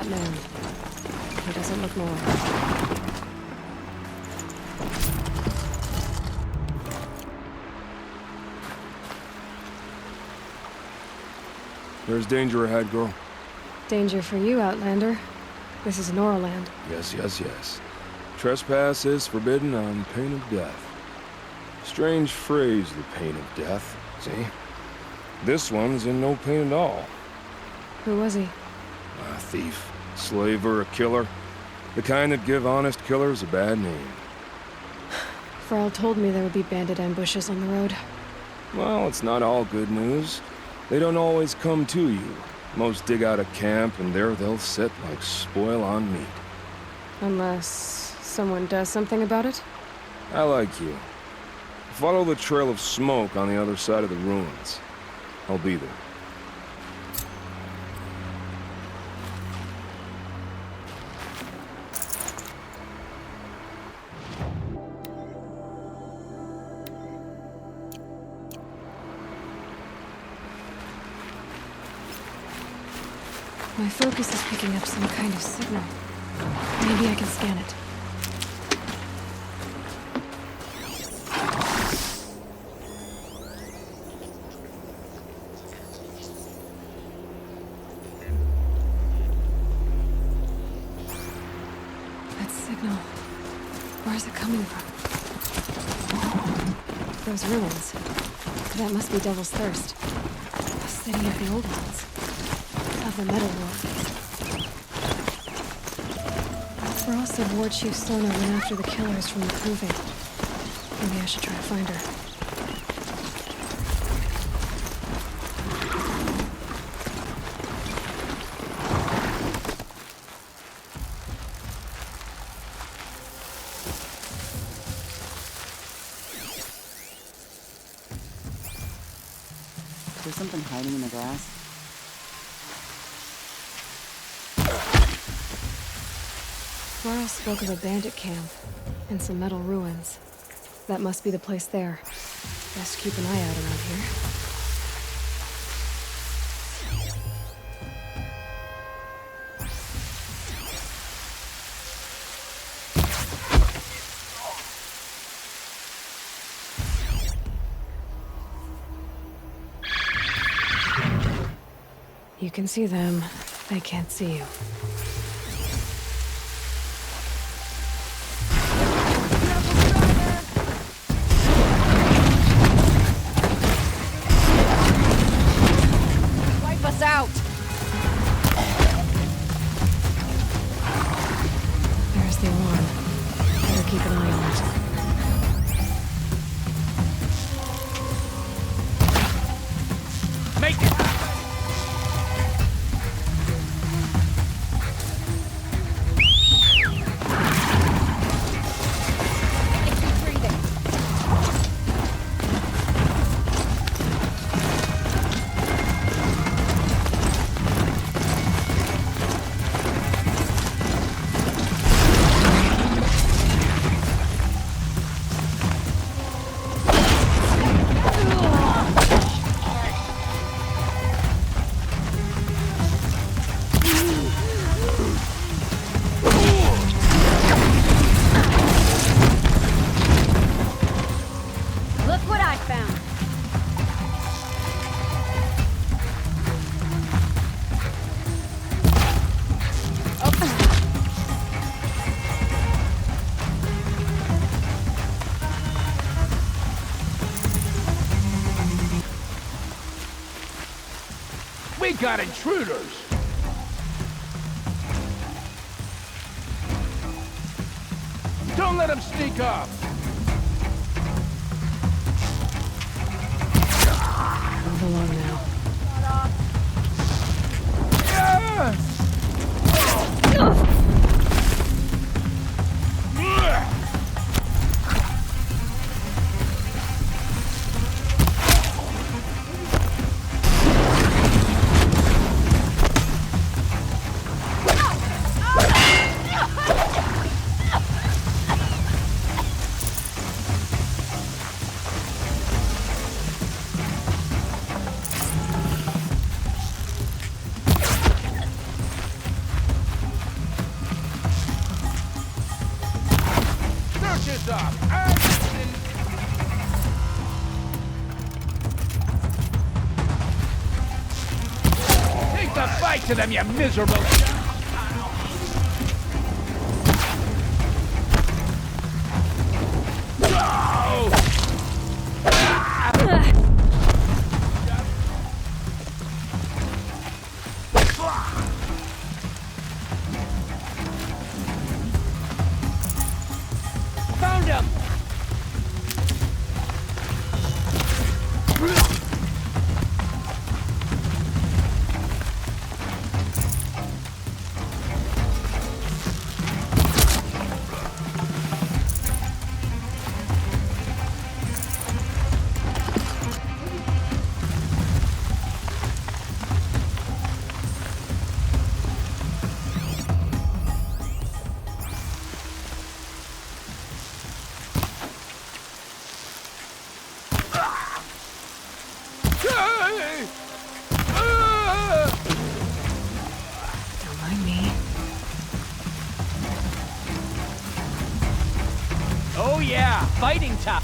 that man. He doesn't look normal. There's danger ahead, girl. Danger for you, Outlander. This is Norland. Yes, yes, yes. Trespass is forbidden on pain of death. Strange phrase, the pain of death. See? This one's in no pain at all. Who was he? A thief, slaver, a killer. The kind that give honest killers a bad name. Frau told me there would be bandit ambushes on the road. Well, it's not all good news. They don't always come to you. Most dig out a camp, and there they'll sit like spoil on meat. Unless someone does something about it? I like you. Follow the trail of smoke on the other side of the ruins. I'll be there. My focus is picking up some kind of signal. Maybe I can scan it. That signal. Where is it coming from? Those ruins. That must be Devil's Thirst. The city of the old ones. Of the Metal War. Frost said War Chief Sona went after the killers from the Proving. Maybe I should try to find her. Is there something hiding in the grass? Laurel spoke of a bandit camp and some metal ruins. That must be the place there. Best keep an eye out around here. You can see them. They can't see you. Out! There's the alarm. Better keep an eye on it. Make it! Keep breathing. We got intruders! Don't let them sneak up! Move along now. Die to them, you miserable... Found him! Don't mind me. Oh yeah, fighting time.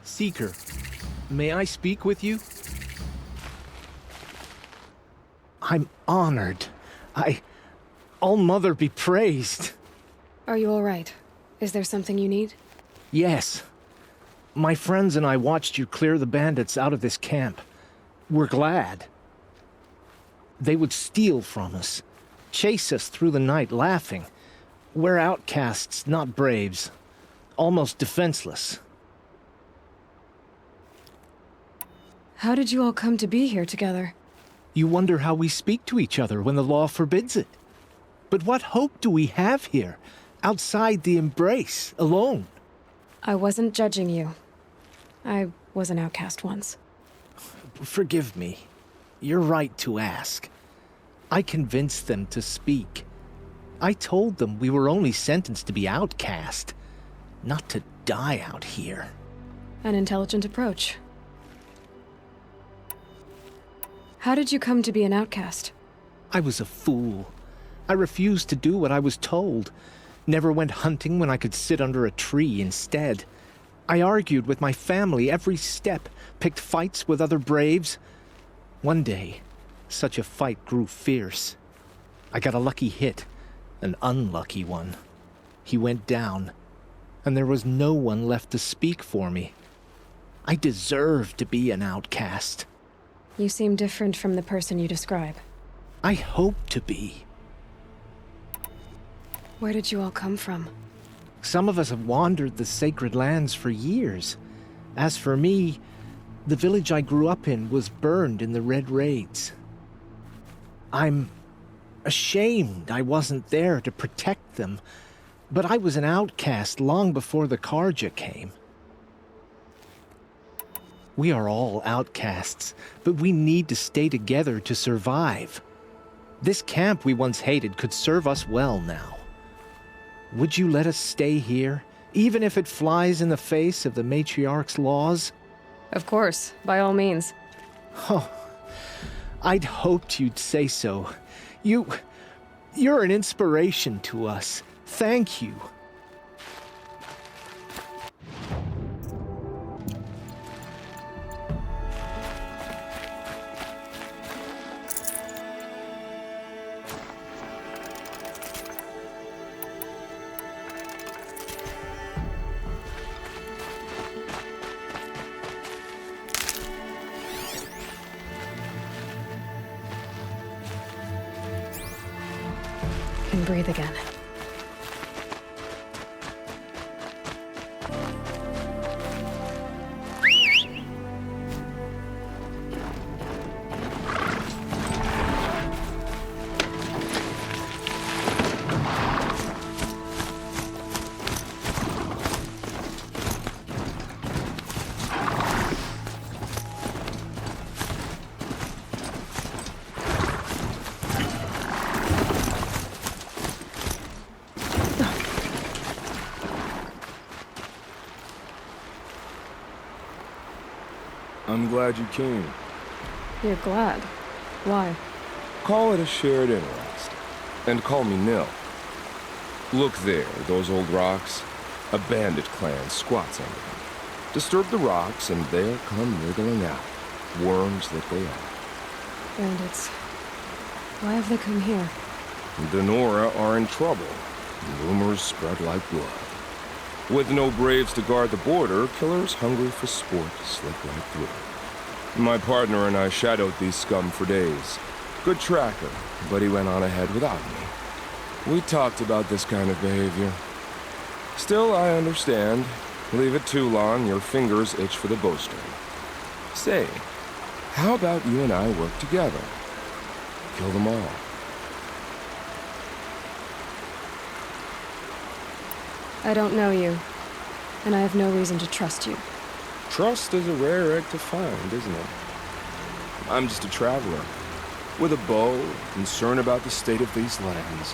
Seeker, may I speak with you? I'm honored. All-Mother be praised. Are you all right? Is there something you need? Yes. My friends and I watched you clear the bandits out of this camp. We're glad. They would steal from us, chase us through the night laughing. We're outcasts, not braves. Almost defenseless. How did you all come to be here together? You wonder how we speak to each other when the law forbids it. But what hope do we have here, outside the embrace, alone? I wasn't judging you. I was an outcast once. Forgive me. You're right to ask. I convinced them to speak. I told them we were only sentenced to be outcast, not to die out here. An intelligent approach. How did you come to be an outcast? I was a fool. I refused to do what I was told. Never went hunting when I could sit under a tree instead. I argued with my family every step, picked fights with other braves. One day, such a fight grew fierce. I got a lucky hit, an unlucky one. He went down, and there was no one left to speak for me. I deserved to be an outcast. You seem different from the person you describe. I hope to be. Where did you all come from? Some of us have wandered the sacred lands for years. As for me, the village I grew up in was burned in the Red Raids. I'm ashamed I wasn't there to protect them, but I was an outcast long before the Karja came. We are all outcasts, but we need to stay together to survive. This camp we once hated could serve us well now. Would you let us stay here, even if it flies in the face of the matriarch's laws? Of course, by all means. Oh, I'd hoped you'd say so. You're an inspiration to us. Thank you. Can breathe again. I'm glad you came. You're glad. Why? Call it a shared interest. And call me Nil. Look there, those old rocks. A bandit clan squats under them. Disturb the rocks, and they'll come wriggling out. Worms that they are. Bandits. Why have they come here? The Nora are in trouble. Rumors spread like blood. With no braves to guard the border, killers hungry for sport slip right through. My partner and I shadowed these scum for days. Good tracker, but he went on ahead without me. We talked about this kind of behavior. Still, I understand. Leave it too long, your fingers itch for the bowstring. Say, how about you and I work together? Kill them all. I don't know you, and I have no reason to trust you. Trust is a rare egg to find, isn't it? I'm just a traveler, with a bow, concerned about the state of these lands,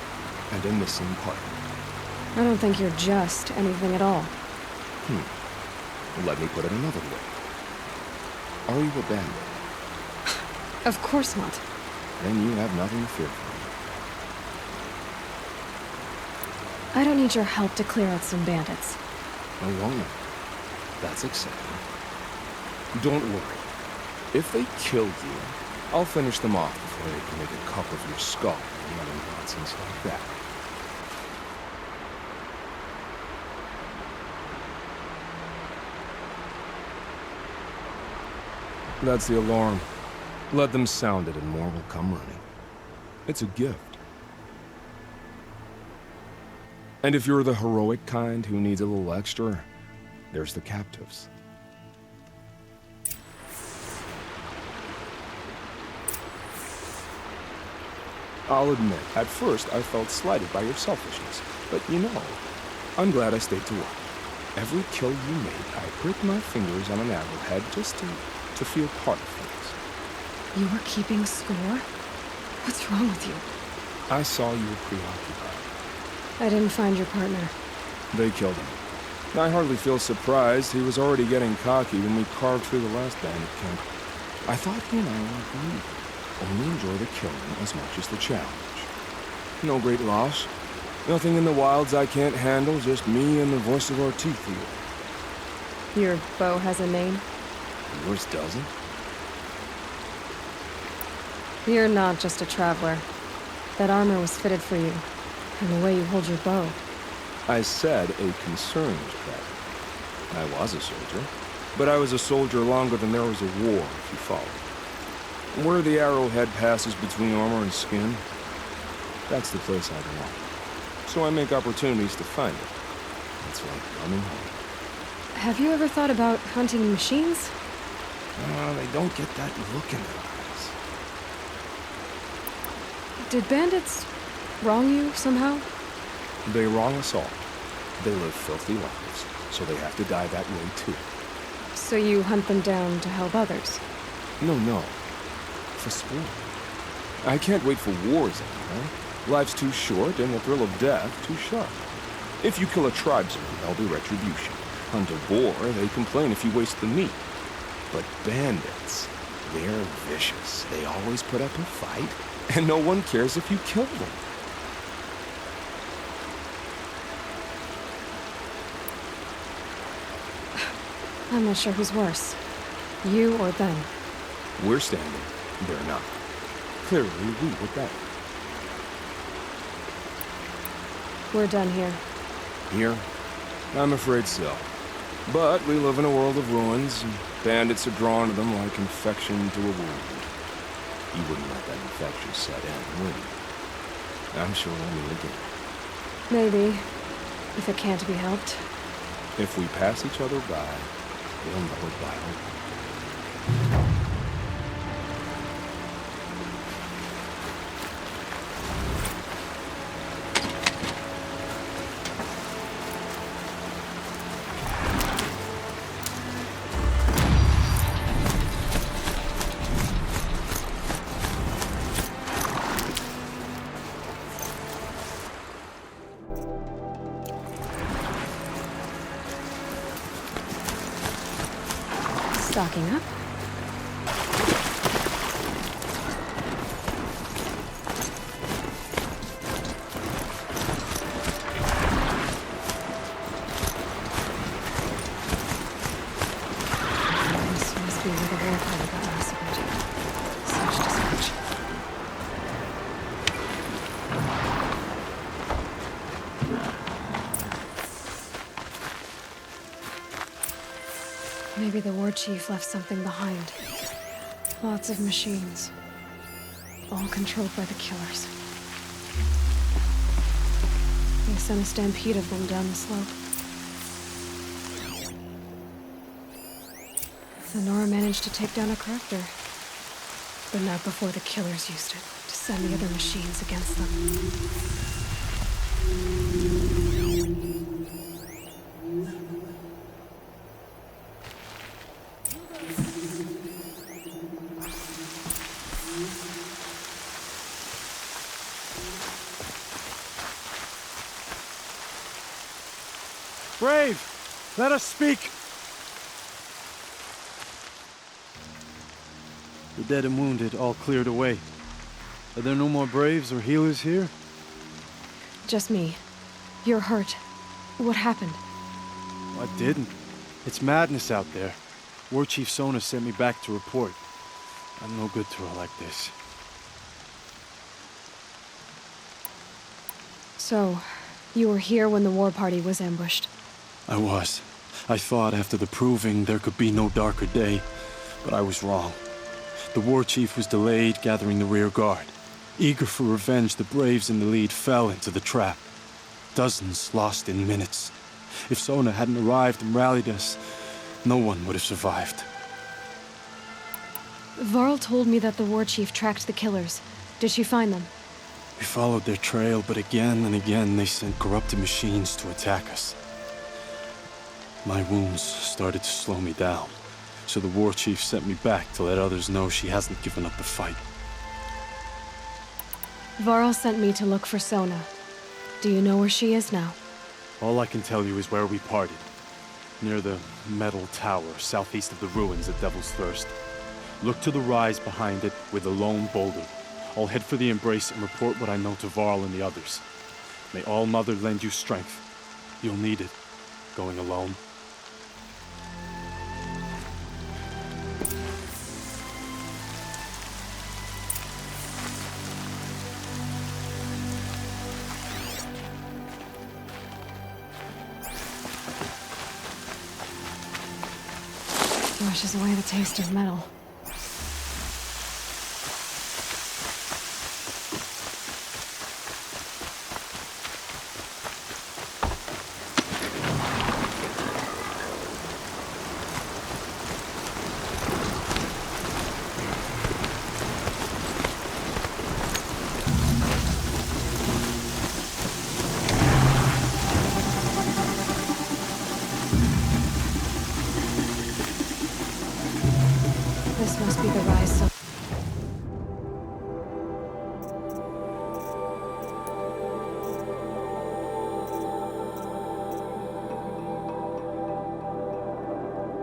and a missing partner. I don't think you're just anything at all. Let me put it another way. Are you a bandit? Of course not. Then you have nothing to fear from I don't need your help to clear out some bandits. me. Alone. That's exciting. Don't worry. If they kill you, I'll finish them off before they can make a cup of your skull and other nonsense like that. That's the alarm. Let them sound it and more will come running. It's a gift. And if you're the heroic kind who needs a little extra, there's the captives. I'll admit, at first I felt slighted by your selfishness. But you know, I'm glad I stayed to watch. Every kill you made, I pricked my fingers on an arrowhead just to feel part of things. You were keeping score? What's wrong with you? I saw you were preoccupied. I didn't find your partner. They killed him. I hardly feel surprised. He was already getting cocky when we carved through the last bandit camp. I thought he and I were agreed. Only enjoy the killing as much as the challenge. No great loss. Nothing in the wilds I can't handle, just me and the voice of our teeth here. Your bow has a name? Yours doesn't? You're not just a traveler. That armor was fitted for you. And the way you hold your bow. I said a concerned traveler. I was a soldier, but I was a soldier longer than there was a war, if you follow. Where the arrowhead passes between armor and skin, that's the place I belong. So I make opportunities to find it. It's like coming home. Have you ever thought about hunting machines? They don't get that look in their eyes. Did bandits wrong you somehow? They wrong us all. They live filthy lives, so they have to die that way too. So you hunt them down to help others? No. For sport. I can't wait for wars anymore. Life's too short and the thrill of death too sharp. If you kill a tribesman, there'll be retribution. Hunt a boar, they complain if you waste the meat. But bandits, they're vicious. They always put up a fight, and no one cares if you kill them. I'm not sure who's worse. You or them. We're standing. They're not. Clearly, we were better. We're done here. Here? I'm afraid so. But we live in a world of ruins, and bandits are drawn to them like infection to a wound. You wouldn't let that infection set in, would you? I'm sure we'll meet again. Maybe. If it can't be helped. If we pass each other by, we'll know it by our work. Stocking up. Maybe the war chief left something behind. Lots of machines. All controlled by the killers. They sent a stampede of them down the slope. Sonora managed to take down a crafter. But not before the killers used it to send the other machines against them. Brave, let us speak. The dead and wounded all cleared away. Are there no more Braves or healers here? Just me. You're hurt. What happened? I didn't. It's madness out there. War Chief Sona sent me back to report. I'm no good to her like this. So, you were here when the war party was ambushed? I was. I thought after the proving there could be no darker day, but I was wrong. The war chief was delayed gathering the rear guard. Eager for revenge, the Braves in the lead fell into the trap. Dozens lost in minutes. If Sona hadn't arrived and rallied us, no one would have survived. Varl told me that the war chief tracked the killers. Did she find them? We followed their trail, but again and again they sent corrupted machines to attack us. My wounds started to slow me down, so the war chief sent me back to let others know she hasn't given up the fight. Varl sent me to look for Sona. Do you know where she is now? All I can tell you is where we parted. Near the metal tower, southeast of the ruins at Devil's Thirst. Look to the rise behind it with a lone boulder. I'll head for the embrace and report what I know to Varl and the others. May All Mother lend you strength. You'll need it, going alone. Washes away the taste of metal. This must be the rise, so...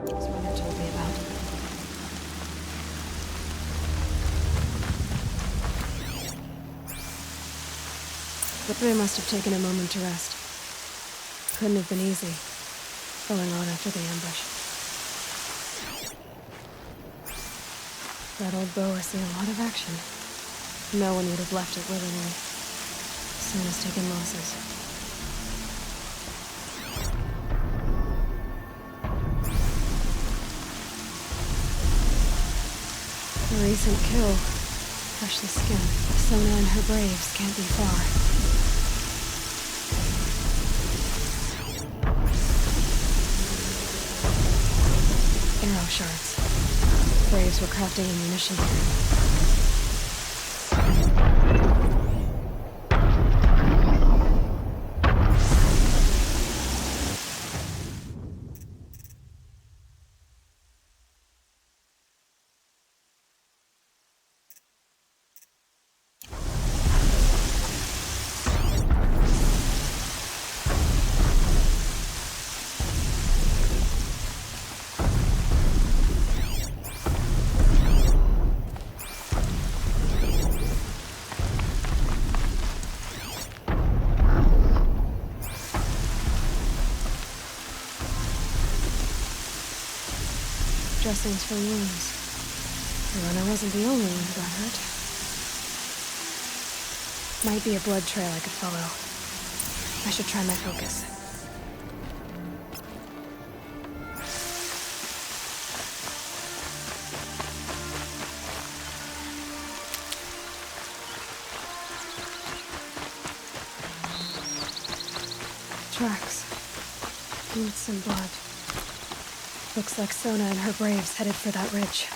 That's what you told me about. But they must have taken a moment to rest. Couldn't have been easy, going on after the ambush. That old bow has seen a lot of action. No one would have left it willingly. Sona's taken losses. A recent kill. Fresh the skin. Sona and her braves can't be far. Arrow shards. Braves were crafting ammunition here. Dressings for wounds. The runner wasn't the only one who got hurt. Might be a blood trail I could follow. I should try my focus. Tracks. Boots and blood. Looks like Sona and her braves headed for that ridge.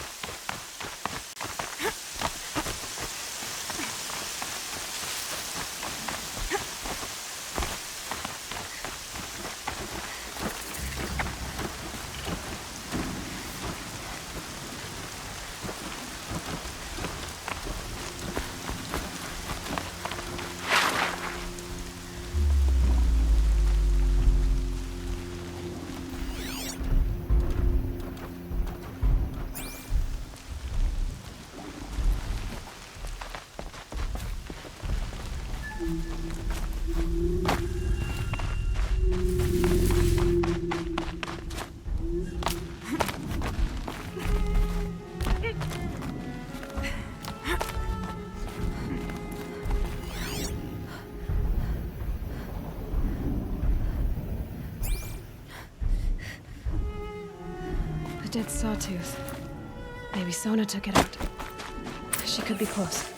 Dead sawtooth. Maybe Sona took it out. She could be close.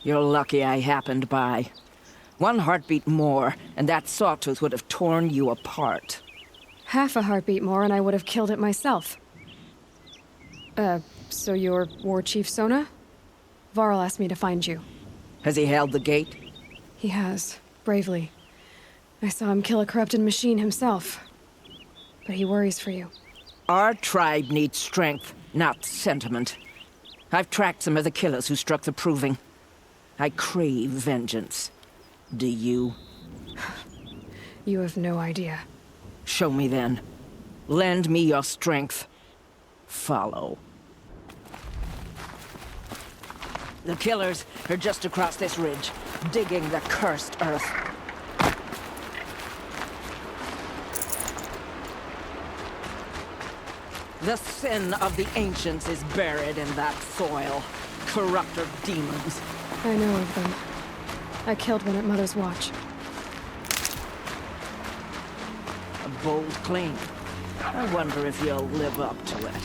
You're lucky I happened by. One heartbeat more, and that sawtooth would have torn you apart. Half a heartbeat more and I would have killed it myself. So you're War Chief Sona? Varl asked me to find you. Has he held the gate? He has, bravely. I saw him kill a corrupted machine himself. But he worries for you. Our tribe needs strength, not sentiment. I've tracked some of the killers who struck the Proving. I crave vengeance. Do you? You have no idea. Show me then. Lend me your strength. Follow. The killers are just across this ridge, digging the cursed earth. The sin of the ancients is buried in that soil. Corrupter demons. I know of them. I killed one at Mother's Watch. A bold claim. I wonder if you'll live up to it.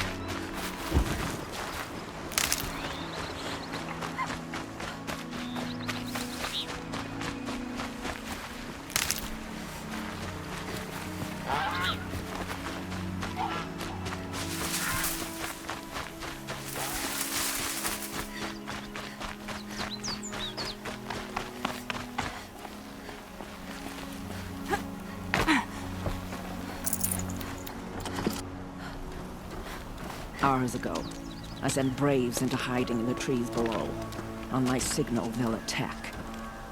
Hours ago, I sent Braves into hiding in the trees below. On my signal, they'll attack.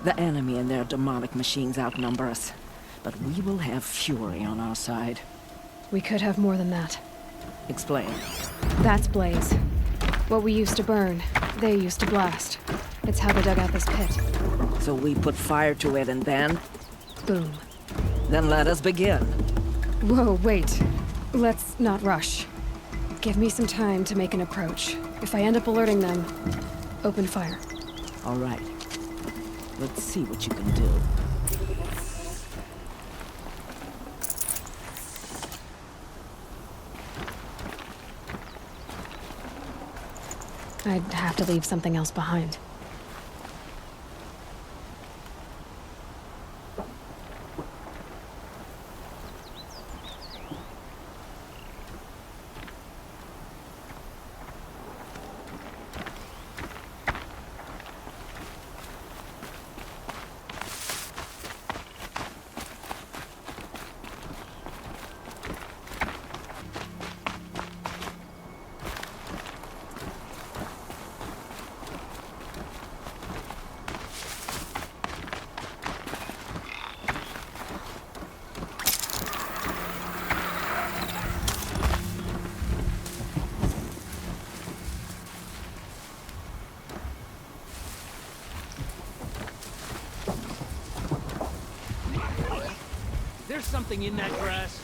The enemy and their demonic machines outnumber us, but we will have fury on our side. We could have more than that. Explain. That's Blaze. What we used to burn, they used to blast. It's how they dug out this pit. So we put fire to it and then? Boom. Then let us begin. Whoa, wait. Let's not rush. Give me some time to make an approach. If I end up alerting them, open fire. All right. Let's see what you can do. I'd have to leave something else behind. something in that grass?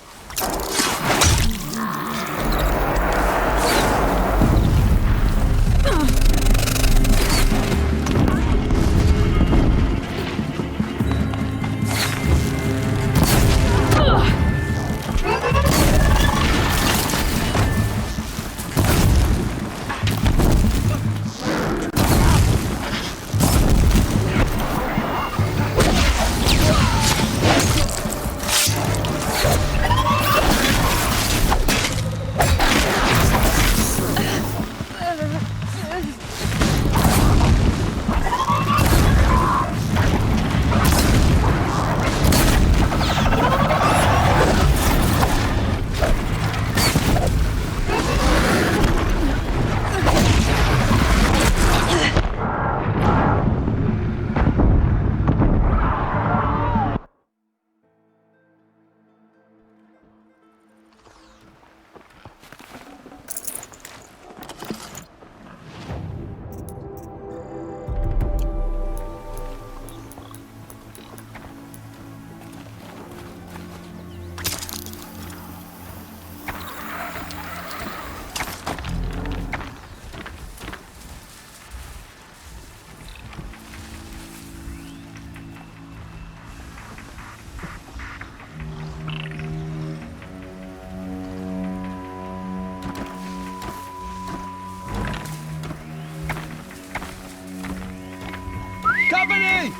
Company!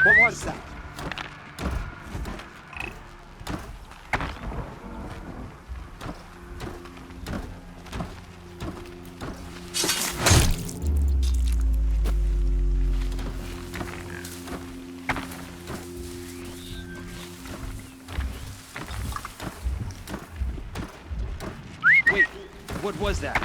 What was that? Wait, what was that?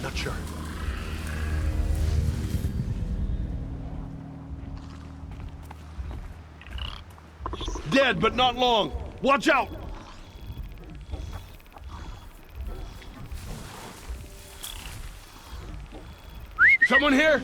Not sure. Dead, but not long. Watch out! Someone here?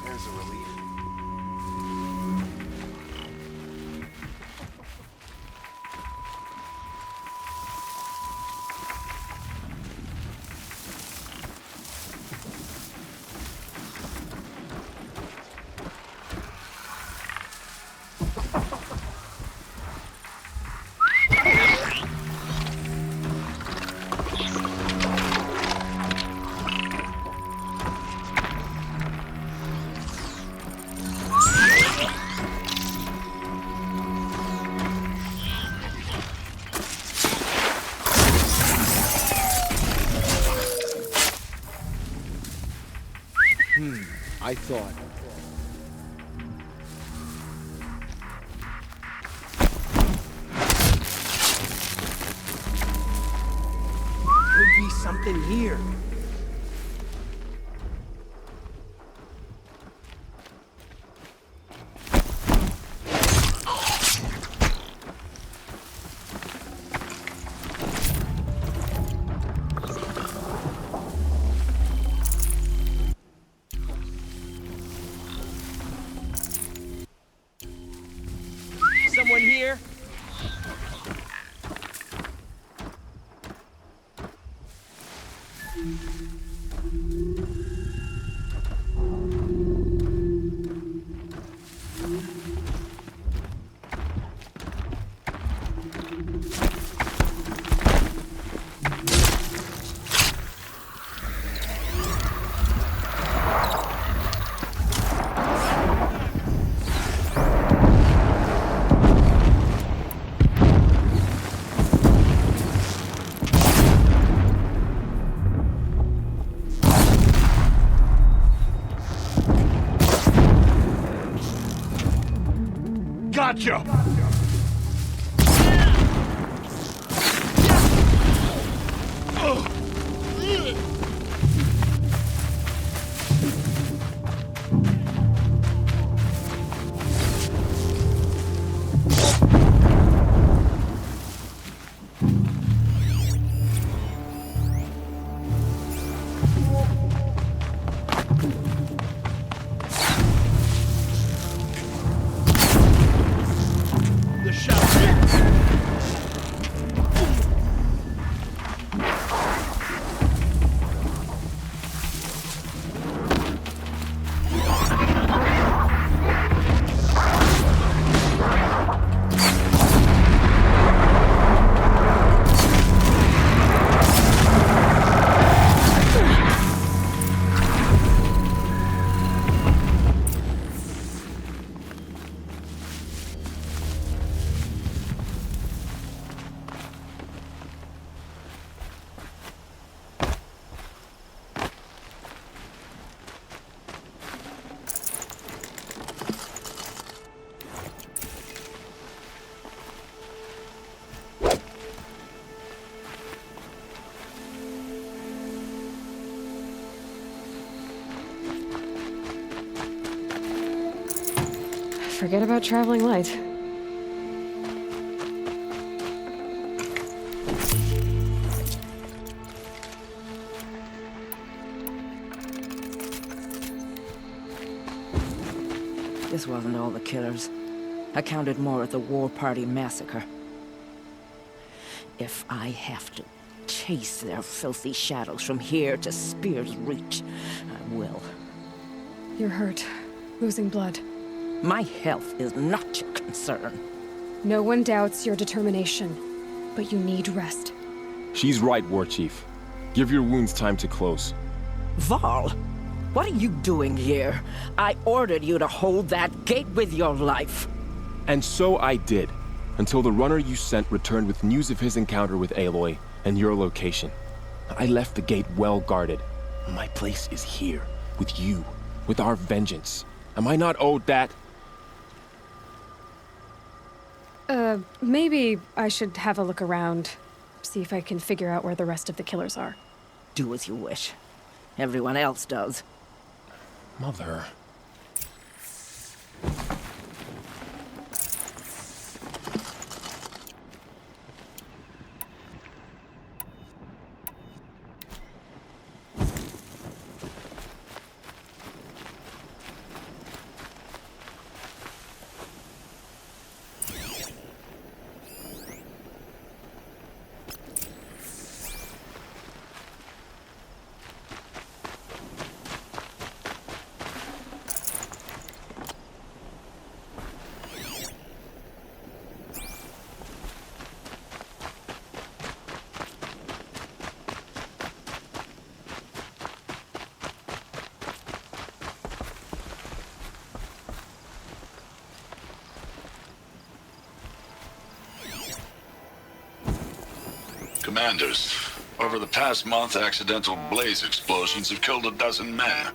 There's a relief. I thought. Could be something here. Gotcha! The shot. Forget about traveling light. This wasn't all the killers. I counted more at the War Party massacre. If I have to chase their filthy shadows from here to Spear's Reach, I will. You're hurt. Losing blood. My health is not your concern. No one doubts your determination, but you need rest. She's right, War Chief. Give your wounds time to close. Val, what are you doing here? I ordered you to hold that gate with your life. And so I did, until the runner you sent returned with news of his encounter with Aloy and your location. I left the gate well guarded. My place is here, with you, with our vengeance. Am I not owed that? Maybe I should have a look around. See if I can figure out where the rest of the killers are. Do as you wish. Everyone else does. Mother. Commanders, over the past month, accidental blaze explosions have killed a dozen men.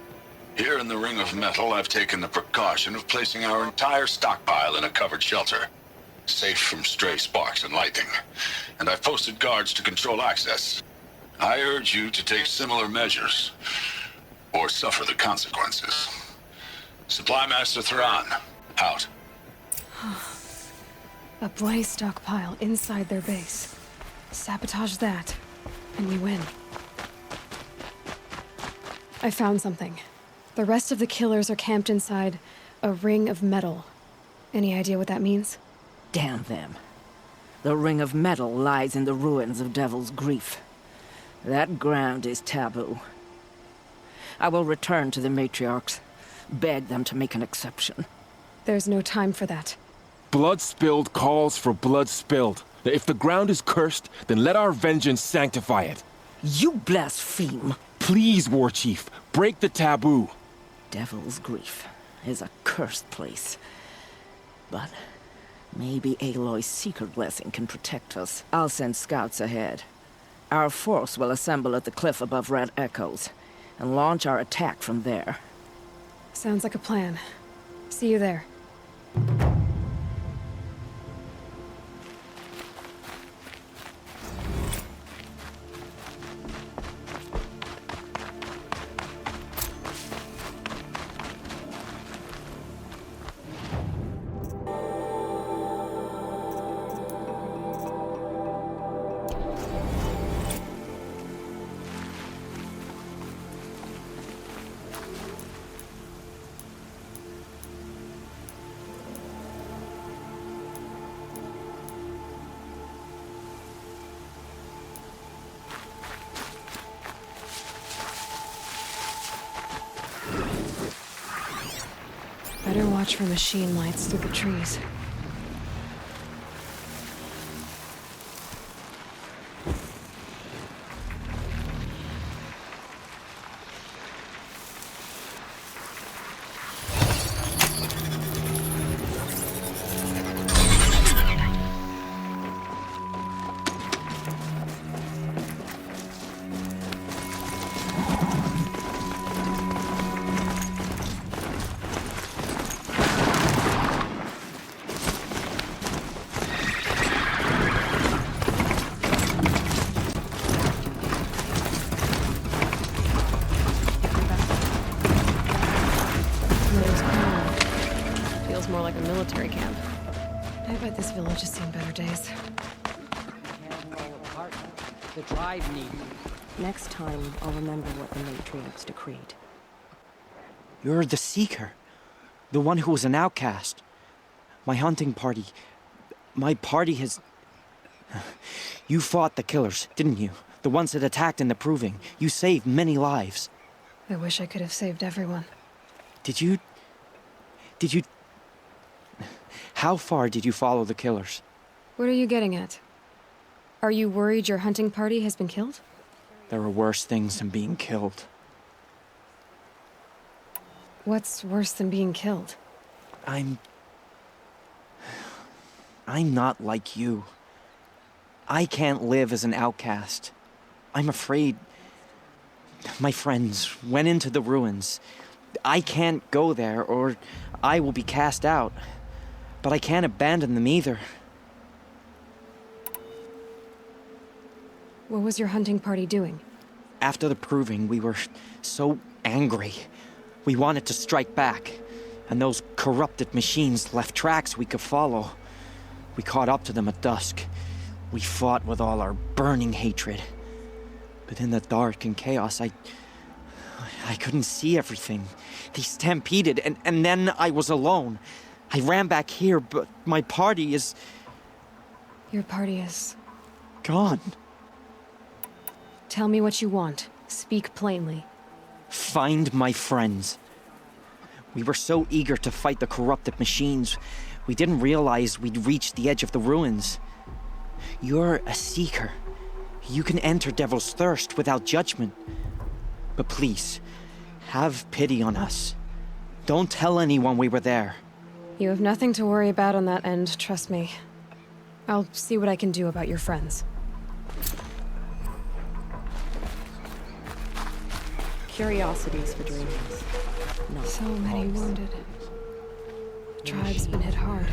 Here in the Ring of Metal, I've taken the precaution of placing our entire stockpile in a covered shelter, safe from stray sparks and lightning. And I've posted guards to control access. I urge you to take similar measures, or suffer the consequences. Supply Master Thran, out. A blaze stockpile inside their base. Sabotage that, and we win. I found something. The rest of the killers are camped inside a ring of metal. Any idea what that means? Damn them. The Ring of Metal lies in the ruins of Devil's Grief. That ground is taboo. I will return to the matriarchs, beg them to make an exception. There's no time for that. Blood spilled calls for blood spilled. If the ground is cursed, then let our vengeance sanctify it. You blaspheme. Please, War Chief, break the taboo. Devil's Grief is a cursed place. But maybe Aloy's secret blessing can protect us. I'll send scouts ahead. Our force will assemble at the cliff above Red Echoes and launch our attack from there. Sounds like a plan. See you there. Watch for machine lights through the trees. More like a military camp. I bet this village has seen better days. The drive need. Next time, I'll remember what the matriarchs decreed. You're the Seeker. The one who was an outcast. My hunting party. My party has... You fought the killers, didn't you? The ones that attacked in the Proving. You saved many lives. I wish I could have saved everyone. Did you... How far did you follow the killers? What are you getting at? Are you worried your hunting party has been killed? There are worse things than being killed. What's worse than being killed? I'm not like you. I can't live as an outcast. I'm afraid... My friends went into the ruins. I can't go there, or I will be cast out. But I can't abandon them either. What was your hunting party doing? After the Proving, we were so angry. We wanted to strike back, and those corrupted machines left tracks we could follow. We caught up to them at dusk. We fought with all our burning hatred. But in the dark and chaos, I couldn't see everything. They stampeded, and then I was alone. I ran back here, but my party is... Your party is... gone. Tell me what you want. Speak plainly. Find my friends. We were so eager to fight the corrupted machines, we didn't realize we'd reached the edge of the ruins. You're a Seeker. You can enter Devil's Thirst without judgment. But please, have pity on us. Don't tell anyone we were there. You have nothing to worry about on that end, trust me. I'll see what I can do about your friends. Curiosities for dreams. Not So many wounded. The tribe's been hit hard.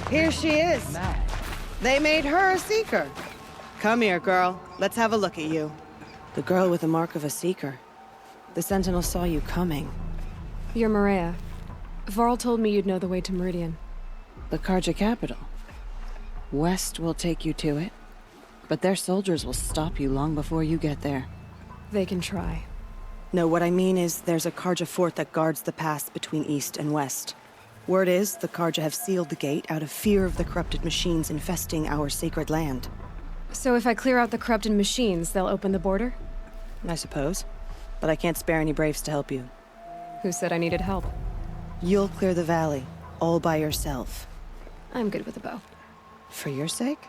Here she is. They made her a Seeker. Come here, girl. Let's have a look at you. The girl with the mark of a Seeker. The Sentinel saw you coming. You're Maria. Varl told me you'd know the way to Meridian. The Karja capital. West will take you to it, but their soldiers will stop you long before you get there. They can try. No, what I mean is there's a Karja fort that guards the pass between East and West. Word is, the Karja have sealed the gate out of fear of the corrupted machines infesting our sacred land. So if I clear out the corrupted machines, they'll open the border? I suppose. But I can't spare any braves to help you. Who said I needed help? You'll clear the valley, all by yourself. I'm good with a bow. For your sake?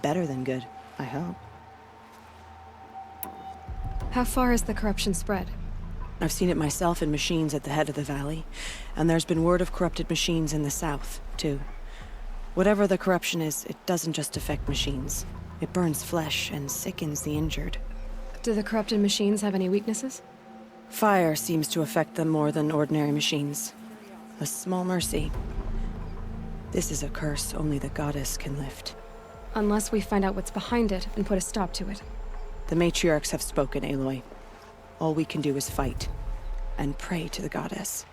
Better than good, I hope. How far has the corruption spread? I've seen it myself in machines at the head of the valley, and there's been word of corrupted machines in the south, too. Whatever the corruption is, it doesn't just affect machines. It burns flesh and sickens the injured. Do the corrupted machines have any weaknesses? Fire seems to affect them more than ordinary machines. A small mercy. This is a curse only the goddess can lift. Unless we find out what's behind it and put a stop to it. The matriarchs have spoken, Aloy. All we can do is fight, and pray to the goddess.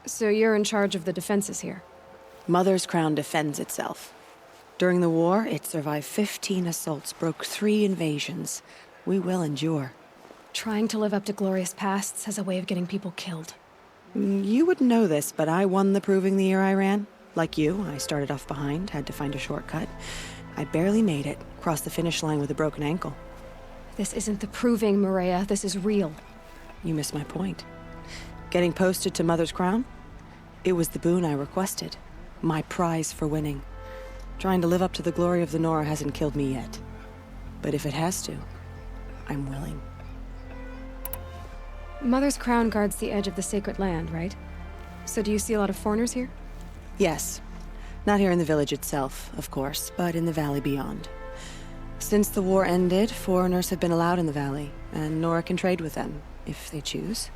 So you're in charge of the defenses here? Mother's crown defends itself. During the war, it survived 15 assaults, broke 3 invasions. We will endure. Trying to live up to glorious pasts has a way of getting people killed. You wouldn't know this, but I won the Proving the year I ran. Like you, I started off behind, had to find a shortcut. I barely made it, crossed the finish line with a broken ankle. This isn't the Proving, Maria. This is real. You missed my point. Getting posted to Mother's Crown? It was the boon I requested. My prize for winning. Trying to live up to the glory of the Nora hasn't killed me yet. But if it has to, I'm willing. Mother's Crown guards the edge of the sacred land, right? So do you see a lot of foreigners here? Yes. Not here in the village itself, of course, but in the valley beyond. Since the war ended, foreigners have been allowed in the valley, and Nora can trade with them, if they choose.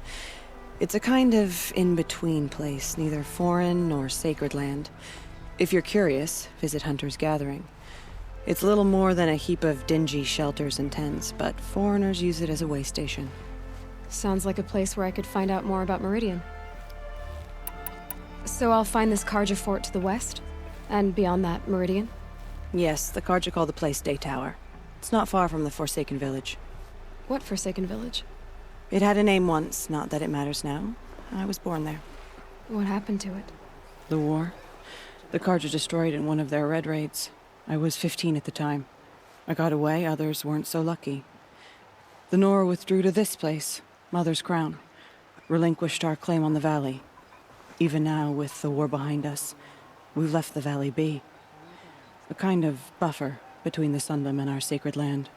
It's a kind of in-between place, neither foreign nor sacred land. If you're curious, visit Hunter's Gathering. It's little more than a heap of dingy shelters and tents, but foreigners use it as a way station. Sounds like a place where I could find out more about Meridian. So I'll find this Karja fort to the west? And beyond that, Meridian? Yes, the Karja call the place Day Tower. It's not far from the Forsaken Village. What Forsaken Village? It had a name once, not that it matters now. I was born there. What happened to it? The war. The Karja destroyed in one of their red raids. I was 15 at the time. I got away, others weren't so lucky. The Nora withdrew to this place, Mother's Crown. Relinquished our claim on the valley. Even now, with the war behind us, we've left the valley be. A kind of buffer between the Sundom and our sacred land.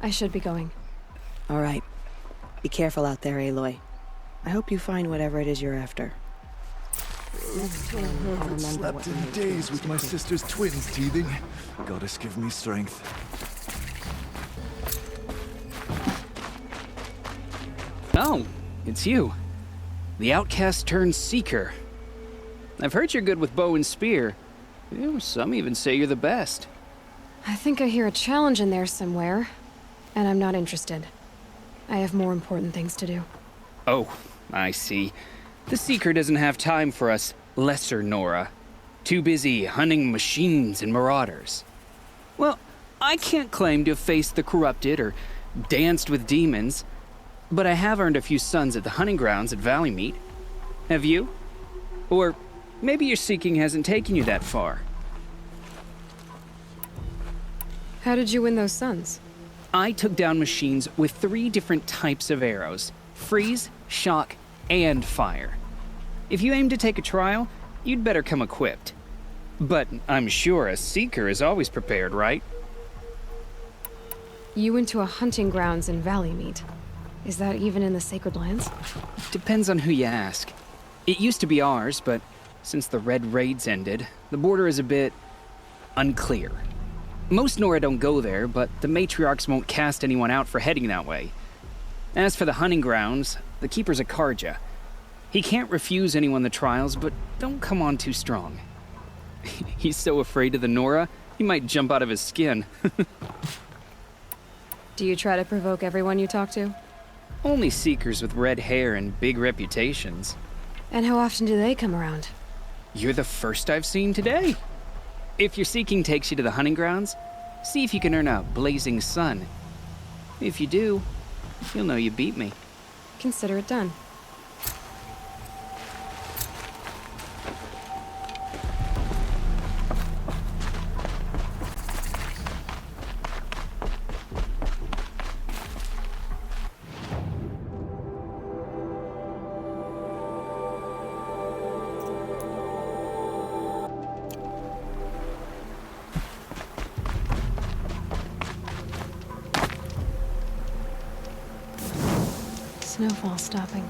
I should be going. All right. Be careful out there, Aloy. I hope you find whatever it is you're after. Haven't slept in days with my sister's twins teething. Goddess give me strength. Oh, it's you. The outcast turned seeker. I've heard you're good with bow and spear. Some even say you're the best. I think I hear a challenge in there somewhere, and I'm not interested. I have more important things to do. Oh, I see. The seeker doesn't have time for us lesser Nora. Too busy hunting machines and marauders. Well, I can't claim to have faced the corrupted or danced with demons, but I have earned a few suns at the hunting grounds at Valley Meet. Have you? Or maybe your seeking hasn't taken you that far. How did you win those suns? I took down machines with 3 different types of arrows: freeze, shock, and fire. If you aim to take a trial, you'd better come equipped. But I'm sure a seeker is always prepared, right? You went to a hunting grounds in Valley Meet. Is that even in the Sacred Lands? Depends on who you ask. It used to be ours, but since the Red Raids ended, the border is a bit unclear. Most Nora don't go there, but the matriarchs won't cast anyone out for heading that way. As for the hunting grounds, the keeper's a Karja. He can't refuse anyone the trials, but don't come on too strong. He's so afraid of the Nora, he might jump out of his skin. Do you try to provoke everyone you talk to? Only seekers with red hair and big reputations. And how often do they come around? You're the first I've seen today. If your seeking takes you to the hunting grounds, see if you can earn a blazing sun. If you do, you'll know you beat me. Consider it done. Snowfall stopping.